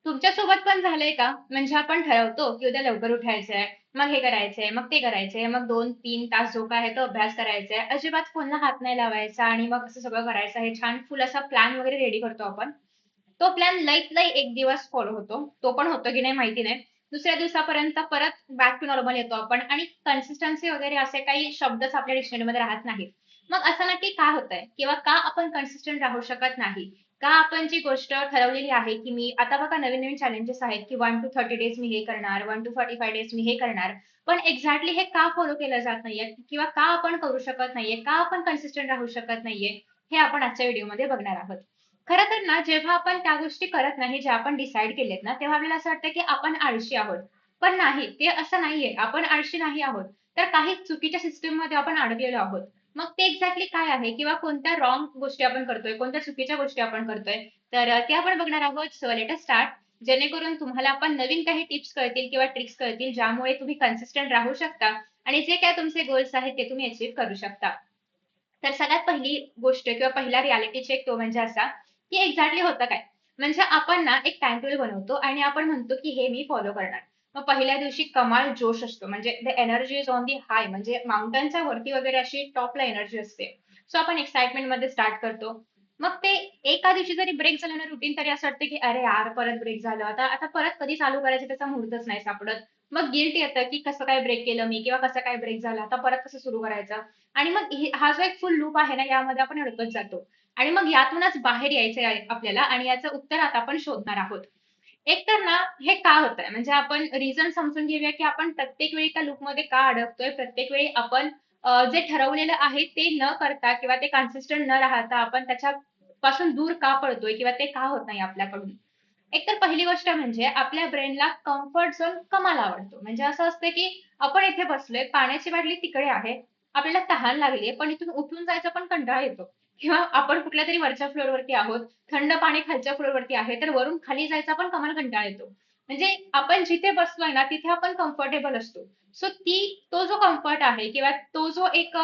तुमच्यासोबत पण झालंय का? म्हणजे आपण ठरवतो, की उद्या लवकर उठायचंय, मग हे करायचंय, मग ते करायचंय, मग 2-3 तास जो काय आहे तो अभ्यास करायचा आहे. अजिबात फोनला हात नाही लावायचा आणि मग असं सगळं करायचं आहे. छान फुल असा प्लॅन वगैरे रेडी करतो आपण. तो प्लॅन लईत लई 1 दिवस फॉलो होतो. तो पण होतो की नाही माहिती नाही. दुसऱ्या दिवसापर्यंत परत बॅक टू नॉर्मल येतो आपण आणि कन्सिस्टन्सी वगैरे असे काही शब्दच आपल्या डिक्शनरीमध्ये राहत नाहीत. मग असं नक्की का होतंय? किंवा का आपण कन्सिस्टंट राहू शकत नाही? का आपण जी गोष्ट ठरवलेली आहे, की मी आता बघा नवीन-नवीन चॅलेंजेस आहेत, की 1 to 30 डेज मी हे करणार, 1 to 45 डेज मी हे करणार. पण एक्झॅक्टली हे का फॉलो केलं जात नाहीये? किंवा का आपण करू शकत नाहीये? का आपण कन्सिस्टंट राहू शकत नाहीये? हे आपण आजच्या व्हिडिओमध्ये बघणार आहोत. खरं तर ना, जेव्हा आपण त्या गोष्टी करत नाही, ज्या आपण डिसाईड केलेत ना, तेव्हा आपल्याला असं वाटतं, की आपण आळशी आहोत. पण नाही, ते असं नाहीये. आपण आळशी नाही आहोत. तर काही चुकीच्या सिस्टममध्ये आपण अडकलेलो आहोत. मग ते एक्झॅक्टली काय आहे किंवा कोणत्या रॉंग गोष्टी आपण करतोय, कोणत्या चुकीच्या गोष्टी आपण करतोय, तर ते आपण बघणार आहोत. So let us start. जेणेकरून तुम्हाला पण नवीन काही टिप्स कळतील किंवा ट्रिक्स कळतील, ज्यामुळे तुम्ही कन्सिस्टंट राहू शकता आणि जे काही तुमचे गोल्स आहेत, ते तुम्ही अचीव्ह करू शकता. तर सगळ्यात पहिली गोष्ट किंवा पहिला रियालिटी चेक तो म्हणजे असा, की एक्झॅक्टली होतं काय? म्हणजे आपण ना एक टाइम टेबल बनवतो आणि आपण म्हणतो, की हे मी फॉलो करणार. मग पहिल्या दिवशी कमाल जोश असतो. म्हणजे the energy is on the high म्हणजे माउंटनच्या वरती वगैरे अशी टॉपला एनर्जी असते. सो आपण एक्साइटमेंटमध्ये स्टार्ट करतो. मग ते एका दिवशी जरी ब्रेक झालं ना रुटीन तरी असं वाटतं, की अरे यार परत ब्रेक झालं. आता आता परत कधी चालू करायचं त्याचा मुहूर्तच नाही सापडत. मग गिल्ट येतं, की कसं काय ब्रेक केलं मी किंवा कसं काय ब्रेक झाला. आता परत कसं सुरू करायचं? आणि मग हा जो एक फुल लूप आहे ना, यामध्ये आपण अडकत जातो. आणि मग यातूनच बाहेर यायचंय आहे आपल्याला आणि याचं उत्तर आता आपण शोधणार आहोत. एक तर ना, हे का होतंय? म्हणजे आपण रिझन समजून घेऊया, की आपण प्रत्येक वेळी त्या लूपमध्ये का अडकतोय? प्रत्येक वेळी आपण जे ठरवलेलं आहे ते न करता किंवा ते कन्सिस्टंट न राहता आपण त्याच्यापासून दूर का पळतोय किंवा ते का होत नाही आपल्याकडून? एकतर पहिली गोष्ट म्हणजे आपल्या ब्रेनला कम्फर्ट झोन कमाल आवडतो. म्हणजे असं असतं, की आपण इथे बसलोय, पाण्याची बाटली तिकडे आहे, आपल्याला तहान लागली पण इथून उठून जायचा पण कंटाळा येतो किंवा आपण कुठल्यातरी वरच्या फ्लोअरवरती आहोत, थंड पाणी खालच्या फ्लोअरवरती आहे, तर वरून खाली जायचा पण कमाल कंटाळा येतो. म्हणजे आपण जिथे बसलोय ना, तिथे आपण कम्फर्टेबल असतो. सो तो जो कम्फर्ट आहे किंवा तो जो एक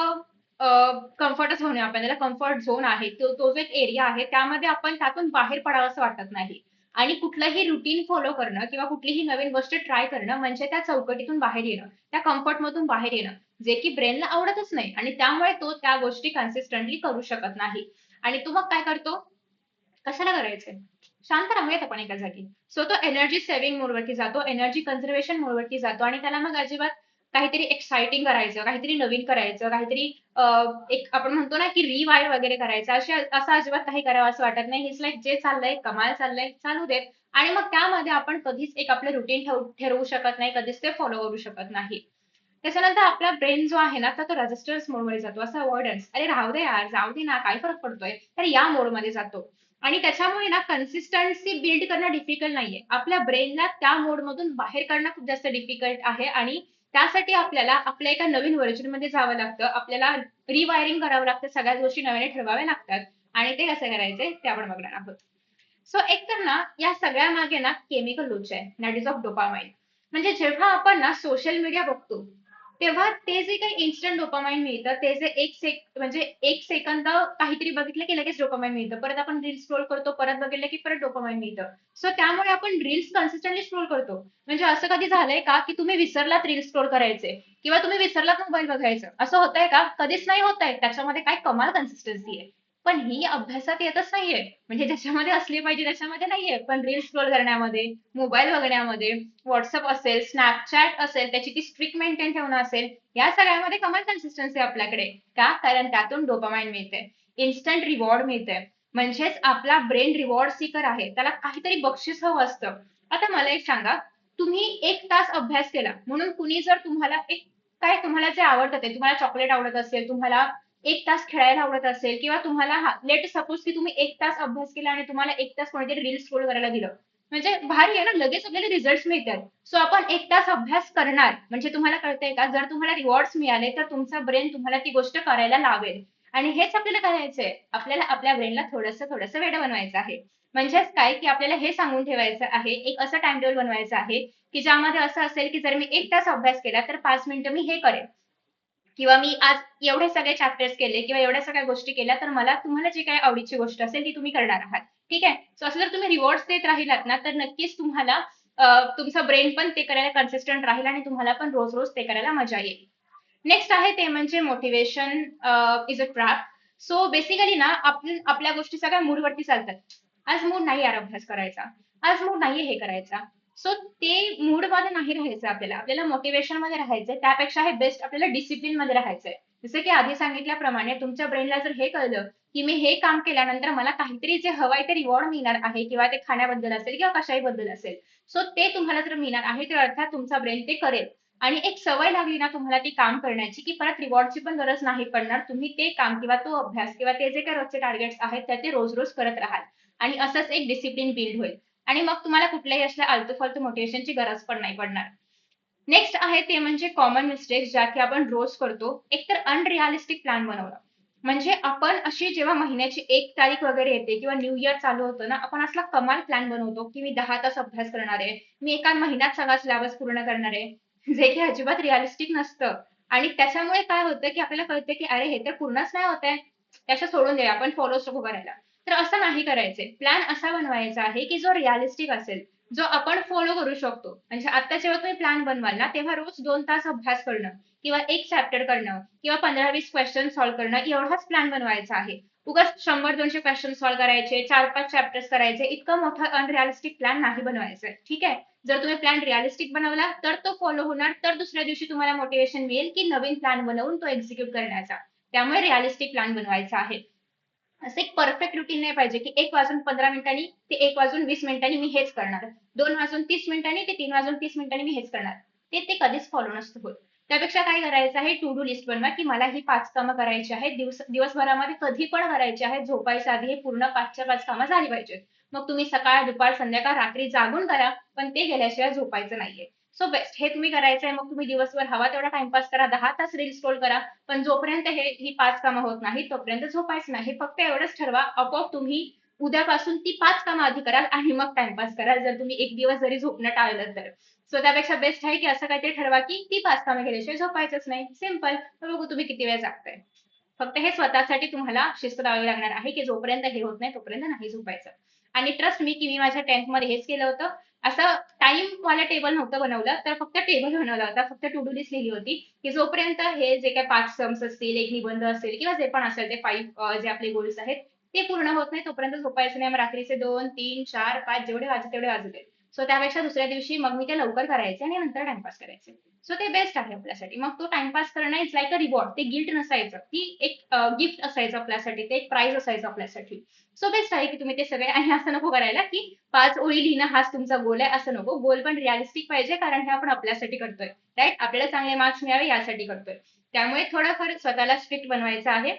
कम्फर्टच म्हणूया आपण त्याला कम्फर्ट झोन आहे. तो जो एक एरिया आहे, त्यामध्ये आपण त्यातून बाहेर पडावंसं वाटत नाही. आणि कुठलंही रुटीन फॉलो करणं किंवा कुठलीही नवीन गोष्ट ट्राय करणं म्हणजे त्या चौकटीतून बाहेर येणं, त्या कम्फर्टमधून बाहेर येणं, जे की ब्रेनला आवडतच नाही आणि त्यामुळे तो त्या गोष्टी कन्सिस्टंटली करू शकत नाही. आणि तो मग काय करतो? कशाला करायचंय? शांत राहूयात आपण एका जागी. सो तो एनर्जी सेव्हिंग मोडवरती जातो, एनर्जी कन्झर्वेशन मोडवरती जातो आणि त्याला मग अजिबात काहीतरी एक्साइटिंग करायचं, काहीतरी नवीन करायचं, काहीतरी एक आपण म्हणतो ना, की रिवाईर वगैरे करायचं. असं अजिबात काही करावं असं वाटत नाही. इट्स लाइक जे चाललंय, कमाल चाललंय, चालू देत. आणि मग त्यामध्ये आपण कधीच एक आपलं रुटीन ठरवू शकत नाही, कधीच ते फॉलो करू शकत नाही. त्याच्यानंतर आपला ब्रेन जो आहे ना, तर तो रेजिस्टन्स मोडमध्ये जातो. असं अव्हॉइडन्स. अरे राहू दे यार, जाऊ दे ना, काय फरक पडतोय? तर या मोडमध्ये जातो. आणि त्याच्यामुळे ना कन्सिस्टन्सी बिल्ड करणं डिफिकल्ट नाहीये. आपल्या ब्रेनला त्या मोडमधून बाहेर काढणं खूप जास्त डिफिकल्ट आहे आणि त्यासाठी आपल्याला आपल्या एका नवीन व्हर्जनमध्ये जावं लागतं. आपल्याला रिवायरिंग करावं लागतं. सगळ्या गोष्टी नव्याने ठरवाव्या लागतात. आणि ते कसं करायचंय ते आपण बघणार आहोत. सो एकतर ना या सगळ्या मागे ना केमिकल लोच आहे. That is of dopamine. म्हणजे जेव्हा आपण ना सोशल मीडिया बघतो, तेव्हा ते जे काही इन्स्टंट डोपामाइन मिळतं, ते जे म्हणजे 1 सेकंद काहीतरी बघितलं की लगेच डोपामाइन मिळतं. परत आपण रील्स स्क्रोल करतो, परत बघितलं की परत डोपामाइन मिळतं. सो त्यामुळे आपण रील्स कन्सिस्टंटली स्क्रोल करतो. म्हणजे असं कधी झालंय का, की तुम्ही विसरलात रील्स स्क्रोल करायचे किंवा तुम्ही विसरलात मोबाईल बघायचं. असं होतंय का? कधीच नाही होतंय. त्याच्यामध्ये काय कमाल कन्सिस्टन्सी आहे. पण ही अभ्यासात येतच नाहीये. म्हणजे ज्याच्यामध्ये असली पाहिजे त्याच्यामध्ये नाहीये. पण रील्स स्क्रोल करण्यामध्ये, मोबाईल बघण्यामध्ये, WhatsApp असेल, Snapchat असेल, त्याची ती स्ट्रिक मेंटेन ठेवणं असेल, या सगळ्यामध्ये कमाल कन्सिस्टन्सी आपल्याकडे. का? कारण त्यातून डोपामाइन मिळते. इन्स्टंट रिवॉर्ड मिळते. म्हणजेच आपला ब्रेन रिवॉर्ड सीकर आहे. त्याला काहीतरी बक्षीस हवं असतं. आता मला एक सांगा, तुम्ही 1 तास अभ्यास केला म्हणून कुणी जर तुम्हाला तुम्हाला जे आवडतं ते, तुम्हाला चॉकलेट आवडत असेल, तुम्हाला 1 तास खेळायला आवडत असेल किंवा तुम्हाला लेट सपोज की तुम्ही 1 तास अभ्यास केला आणि तुम्हाला 1 तास कोणीतरी रील्स स्क्रोल करायला दिलं. म्हणजे भारी आहे ना, लगेच आपल्याला रिझल्ट्स मिळतात. सो आपण 1 तास अभ्यास करणार म्हणजे तुम्हाला कळतंय का, जर तुम्हाला रिवॉर्ड्स मिळाले तर तुमचा ब्रेन तुम्हाला ती गोष्ट करायला लावेल. आणि हेच आपल्याला करायचंय. आपल्याला आपल्या ब्रेनला थोडंसं वेडं बनवायचं आहे. म्हणजेच काय, की आपल्याला हे सांगून ठेवायचं आहे, एक असं टाईम टेबल बनवायचं आहे, की ज्यामध्ये असं असेल, की जर मी 1 तास अभ्यास केला तर 5 मिनिटं मी हे करेन. किंवा मी आज एवढे सगळे चॅप्टर्स केले किंवा एवढ्या सगळ्या गोष्टी केल्या, तर मला तुम्हाला जी काही आवडीची गोष्ट असेल ती तुम्ही करणार आहात. ठीक आहे. सो असं जर तुम्ही रिवॉर्ड्स देत राहिलात ना, तर नक्कीच तुम्हाला तुमचा ब्रेन पण ते करायला कन्सिस्टंट राहील आणि तुम्हाला पण रोज-रोज ते करायला मजा येईल. नेक्स्ट आहे ते म्हणजे motivation is a trap. So basically ना आपल्या गोष्टी सगळ्या मूडवरती चालतात. आज मूड नाही यार अभ्यास करायचा. आज मूड नाहीये हे करायचा. सो ते मूडमध्ये नाही राहायचं आपल्याला. आपल्याला मोटिव्हेशनमध्ये राहायचंय. त्यापेक्षा हे बेस्ट आपल्याला डिसिप्लिनमध्ये राहायचंय. जसं की आधी सांगितल्याप्रमाणे तुमच्या ब्रेनला जर हे कळलं, की मी हे काम केल्यानंतर मला काहीतरी जे हवंय ते रिवॉर्ड मिळणार आहे किंवा ते खाण्याबद्दल असेल किंवा कशाही बद्दल असेल. सो ते तुम्हाला जर मिळणार आहे, तर अर्थात तुमचा ब्रेन ते करेल. आणि एक सवय लागली ना तुम्हाला ती काम करण्याची, की परत रिवॉर्डची पण गरज नाही पडणार. तुम्ही ते काम किंवा तो अभ्यास किंवा ते जे काही रोजचे टार्गेट्स आहेत, त्या ते रोज-रोज करत राहाल. आणि असंच एक डिसिप्लिन बिल्ड होईल. आणि मग तुम्हाला कुठल्याही असल्या आलतू-फालतू मोटिव्हेशनची गरज पण नाही पडणार. नेक्स्ट आहे ते म्हणजे कॉमन मिस्टेक्स ज्या की आपण रोज करतो. एकतर अनरिअलिस्टिक प्लॅन बनवणं. म्हणजे आपण अशी जेव्हा महिन्याची 1 तारीख वगैरे येते किंवा न्यू इयर चालू होतं ना, आपण असला कमाल प्लॅन बनवतो, की मी 10 तास अभ्यास करणार आहे. मी एका महिन्यात सगळा सिलेबस पूर्ण करणार आहे. जे की अजिबात रिअलिस्टिक नसतं. आणि त्याच्यामुळे काय होतं, की आपल्याला कळतं, की अरे हे तर पूर्णच नाही होत आहे. त्याच्या सोडून देऊया, आपण फॉलोच नको करायला. तर असं नाही करायचंय. प्लॅन असा बनवायचा आहे, की जो रिअलिस्टिक असेल. जो आपण फॉलो करू शकतो. म्हणजे आता जेव्हा तुम्ही प्लॅन बनवाल ना, तेव्हा रोज 2 तास अभ्यास करणं किंवा 1 चॅप्टर करणं किंवा 15-20 क्वेश्चन सॉल्व्ह करणं एवढाच प्लॅन बनवायचा आहे. उगाच 100-200 क्वेश्चन सॉल्व्ह करायचे, 4-5 चॅप्टर्स करायचे, इतकं मोठं अनरिअलिस्टिक प्लॅन नाही बनवायचा आहे. ठीक आहे? जर तुम्ही प्लॅन रिअलिस्टिक बनवला, तर तो फॉलो होणार. तर दुसऱ्या दिवशी तुम्हाला मोटिव्हेशन मिळेल, की नवीन प्लॅन बनवून तो एक्झिक्यूट करण्याचा. त्यामुळे रिअलिस्टिक प्लॅन बनवायचा आहे. असं एक परफेक्ट रुटीन नाही पाहिजे, की 1 वाजून 15 मिनिटांनी ते 1 वाजून 20 मिनिटांनी मी हेच करणार. 2 वाजून 30 मिनिटांनी ते 3 वाजून 30 मिनिटांनी मी हेच करणार. ते ते कधीच फॉलो नसतं होत. त्यापेक्षा काय करायचं आहे, टू डू लिस्ट बनवा, की मला ही 5 कामं करायची आहेत. दिवसभरामध्ये कधी पण करायची आहेत. झोपायच्या आधी हे पूर्ण 5च्या 5 कामं झाली पाहिजेत. मग तुम्ही सकाळ, दुपार, संध्याकाळ, रात्री जागून करा, पण ते केल्याशिवाय झोपायचं नाहीये. सो बेस्ट हे तुम्ही करायचंय. मग तुम्ही दिवसभर हवा तेवढा टाईमपास करा. 10 तास रील स्क्रोल करा. पण जोपर्यंत ही 5 कामं होत नाहीत, तोपर्यंत झोपायचं नाही. फक्त एवढंच ठरवा, आपोआप तुम्ही उद्यापासून ती 5 कामं आधी कराल आणि मग टाईमपास कराल, जर तुम्ही एक दिवस जरी झोपणं टाळलं तर. सो त्यापेक्षा बेस्ट आहे, की असं काहीतरी ठरवा, की ती 5 कामं केल्याशिवाय झोपायचंच नाही. सिंपल. मग बघू तुम्ही किती वेळ जागताय. फक्त हे स्वतःसाठी तुम्हाला शिस्त लावावी लागणार आहे, की जोपर्यंत हे होत नाही, तोपर्यंत नाही झोपायचं. आणि ट्रस्ट मी, की मी माझ्या 10th मध्ये हेच केलं होतं. असं टाईम वाला टेबल नव्हतं बनवलं, तर फक्त टेबल बनवला होता. फक्त टू डू लिस्ट लिहिली होती, की जोपर्यंत हे जे काही 5 सम्स असतील, एक निबंध असेल किंवा जे पण असेल ते 5 जे आपले गोल्स आहेत, ते पूर्ण होत नाही तोपर्यंत झोपायचं नाही. मग रात्रीचे 2, 3, 4, 5 जेवढे वाजले तेवढे वाजू देत. सो त्यापेक्षा दुसऱ्या दिवशी मग मी ते लवकर करायचे आणि नंतर टाईमपास करायचे. सो ते बेस्ट आहे आपल्यासाठी. मग तो टाईमपास करणं इज लाइक अ रिवॉर्ड. ते गिल्ट नसायचं. ती एक गिफ्ट असायचं आपल्यासाठी. ते एक प्राइज असायचं आपल्यासाठी. सो बेस्ट आहे, की तुम्ही ते सगळे आणि असं नको करायला, की 5 ओळी लिहिणं हाच तुमचा गोल आहे असं नको. गोल पण रिअलिस्टिक पाहिजे कारण हे आपण आपल्यासाठी करतोय. राइट? आपल्याला चांगले मार्क्स मिळावे यासाठी करतोय. त्यामुळे थोडंफार स्वतःला स्ट्रिक्ट बनवायचं आहे.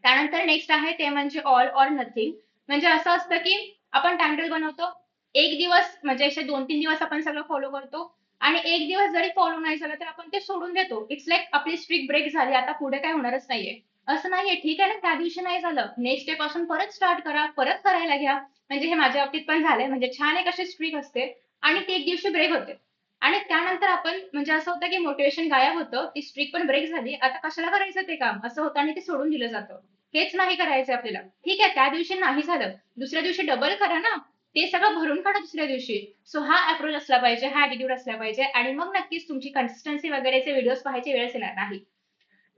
त्यानंतर नेक्स्ट आहे ते म्हणजे ऑल ऑर नथिंग. म्हणजे असं असतं, की आपण टाईमटेबल बनवतो. एक दिवस म्हणजे असे 2-3 दिवस आपण सगळं फॉलो करतो आणि एक दिवस जरी फॉलो नाही झालं, तर आपण ते सोडून देतो. इट्स लाइक आपली स्ट्रिक ब्रेक झाली. आता पुढे काही होणारच नाहीये. असं नाहीये. ठीक आहे ना, त्या दिवशी नाही झालं. नेक्स्ट डे पासून परत स्टार्ट करा. परत करायला घ्या. म्हणजे हे माझ्या बाबतीत पण झालंय. म्हणजे छान एक अशी स्ट्रिक असते आणि ती एक दिवशी ब्रेक होते. आणि त्यानंतर आपण म्हणजे असं होतं, की मोटिव्हेशन गायब होतं. ती स्ट्रिक पण ब्रेक झाली. आता कशाला करायचं ते काम? असं होतं आणि ते सोडून दिलं जातं. हेच नाही करायचं आपल्याला. ठीक आहे, त्या दिवशी नाही झालं. दुसऱ्या दिवशी डबल करा ना. ते सगळं भरून काढा दुसऱ्या दिवशी. सो हा अप्रोच असला पाहिजे, हा ॲटिट्यूड असला पाहिजे आणि मग नक्कीच तुमची कन्सिस्टन्सी वगैरेचे व्हिडिओज पाहायची वेळच येणार नाही.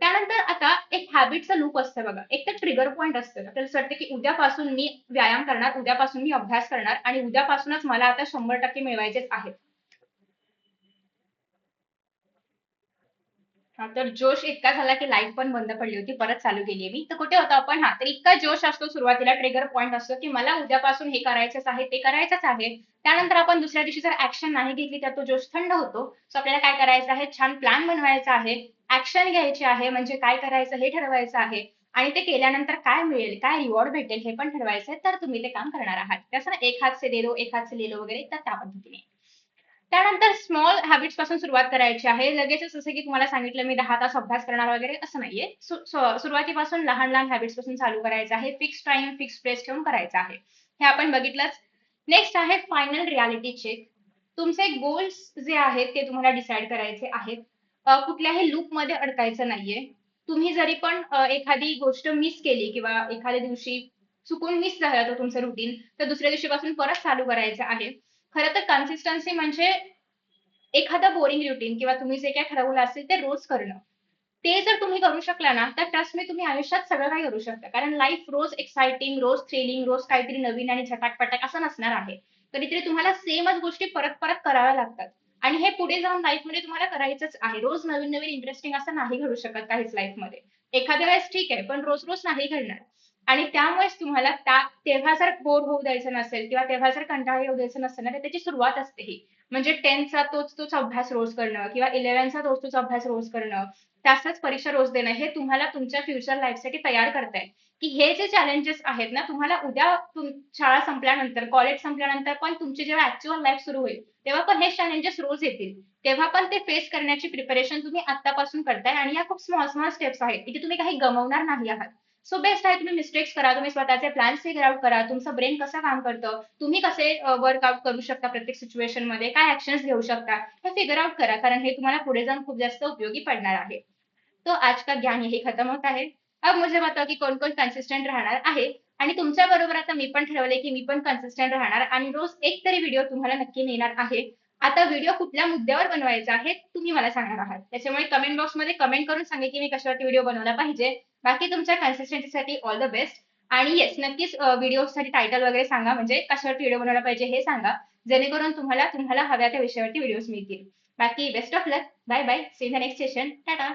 त्यानंतर आता एक हॅबिटचं लूप असतं बघा. एक तर ट्रिगर पॉइंट असतं. आपल्याला असं वाटतं, की उद्यापासून मी व्यायाम करणार, उद्यापासून मी अभ्यास करणार आणि उद्यापासूनच मला आता 100% मिळवायचेच आहेत. हां, तर जोश इतका झाला, की लाईट पण बंद पडली होती. परत चालू केली मी. तर कुठे होतो आपण? हां, तर इतका जोश असतो सुरुवातीला ट्रिगर पॉइंट असतो, की मला उद्यापासून हे करायचंच आहे, ते करायचंच आहे. त्यानंतर आपण दुसऱ्या दिवशी जर ॲक्शन नाही घेतली, तर तो जोश थंड होतो. सो आपल्याला काय करायचं आहे? छान प्लॅन बनवायचा आहे. ॲक्शन घ्यायची आहे. म्हणजे काय करायचं हे ठरवायचं आहे. आणि ते केल्यानंतर काय मिळेल, काय रिवॉर्ड भेटेल हे पण ठरवायचं आहे. तर तुम्ही ते काम करणार आहात. तसं ना, एक हात से दे दो, एक हात से ले लो वगैरे तर त्या पद्धतीने. त्यानंतर स्मॉल हॅबिट्स पासून सुरुवात करायची आहे. लगेचच जसं की तुम्हाला सांगितलं मी 10 तास अभ्यास करणार वगैरे असं नाहीये. सुरुवातीपासून लहान-लहान हॅबिट्स पासून चालू करायचं आहे. फिक्स टाईम, फिक्स प्लेस ठेवून करायचं आहे. हे आपण बघितलंच. नेक्स्ट आहे फायनल रिअॅलिटी चेक. तुमचे गोल्स जे आहेत ते तुम्हाला डिसाईड करायचे आहेत. कुठल्याही लूपमध्ये अडकायचं नाहीये. तुम्ही जरी पण एखादी गोष्ट मिस केली किंवा एखाद्या दिवशी चुकून मिस झाला तो तुमचं रुटीन, तर दुसऱ्या दिवशीपासून परत चालू करायचं आहे. खरं तर कन्सिस्टन्सी म्हणजे एखादं बोरिंग रुटीन किंवा तुम्ही जे काही ठरवलं असेल ते रोज करणं. ते जर तुम्ही करू शकला ना, तर ट्रस्ट मी तुम्ही आयुष्यात सगळं काही करू शकता. कारण लाईफ रोज एक्साइटिंग, रोज थ्रिलिंग, रोज काहीतरी नवीन आणि झटाक-पटाक असं नसणार आहे. कधीतरी तुम्हाला सेमच गोष्टी परत-परत कराव्या लागतात. आणि हे पुढे जाऊन लाईफमध्ये तुम्हाला करायचंच आहे. रोज नवीन-नवीन इंटरेस्टिंग असं नाही घडू शकत काहीच लाईफमध्ये. एखाद्या वेळेस ठीक आहे, पण रोज-रोज नाही घडणार. आणि त्यामुळेच तुम्हाला तेव्हा जर बोर होऊ द्यायचं नसेल किंवा तेव्हा जर कंटाळा येऊ द्यायचं नसेल ना, तर त्याची सुरुवात असते ही. म्हणजे 10th तोच अभ्यास रोज करणं किंवा 11th तोच अभ्यास रोज करणं, त्याच परीक्षा रोज देणं, हे तुम्हाला तुमच्या फ्युचर लाईफसाठी तयार करताय, की हे जे चॅलेंजेस आहेत ना, तुम्हाला उद्या शाळा संपल्यानंतर, कॉलेज संपल्यानंतर पण तुमची जेव्हा ऍक्च्युअल लाईफ सुरू होईल, तेव्हा पण हे चॅलेंजेस रोज येतील. तेव्हा पण ते फेस करण्याची प्रिपरेशन तुम्ही आत्तापासून करताय आणि या खूप स्मॉल स्मॉल स्टेप्स आहेत, की तुम्ही काही गमावणार नाही आहात. सो बेस्ट आहे तुम्ही मिस्टेक्स करा, तुम्ही स्वतःचे प्लॅन्स फिगर आउट करा, तुमचं ब्रेन कसं काम करतं, तुम्ही कसे वर्कआउट करू शकता प्रत्येक सिच्युएशनमध्ये, काय ऍक्शन्स घेऊ शकता, हे फिगर आउट करा. कारण हे तुम्हाला पुढे जाऊन खूप जास्त उपयोगी पडणार आहे. तो आज का ज्ञान यही खत्म होता है. अब मुझे बताओ की कोण कोण कन्सिस्टंट राहणार आहे. आणि तुमच्या बरोबर आता मी पण ठरवलंय की मी पण कन्सिस्टंट राहणार आणि रोज एक तरी व्हिडिओ तुम्हाला नक्की मिळणार आहे. आता व्हिडिओ कुठल्या मुद्द्यावर बनवायचा आहे तुम्ही मला सांगणार आहात. त्याच्यामुळे कमेंट बॉक्समध्ये कमेंट करून सांगा की मी कशावरती व्हिडिओ बनवला पाहिजे. बाकी तुमच्या कन्सिस्टन्सीसाठी ऑल द बेस्ट. आणि येस नक्कीच व्हिडिओसाठी टायटल वगैरे सांगा, म्हणजे कशावरती व्हिडिओ बनवला पाहिजे हे सांगा. जेणेकरून तुम्हाला तुम्हाला हव्या त्या विषयावरती व्हिडिओज मिळतील. बाकी best of luck. Bye bye. See in the next session. Tata.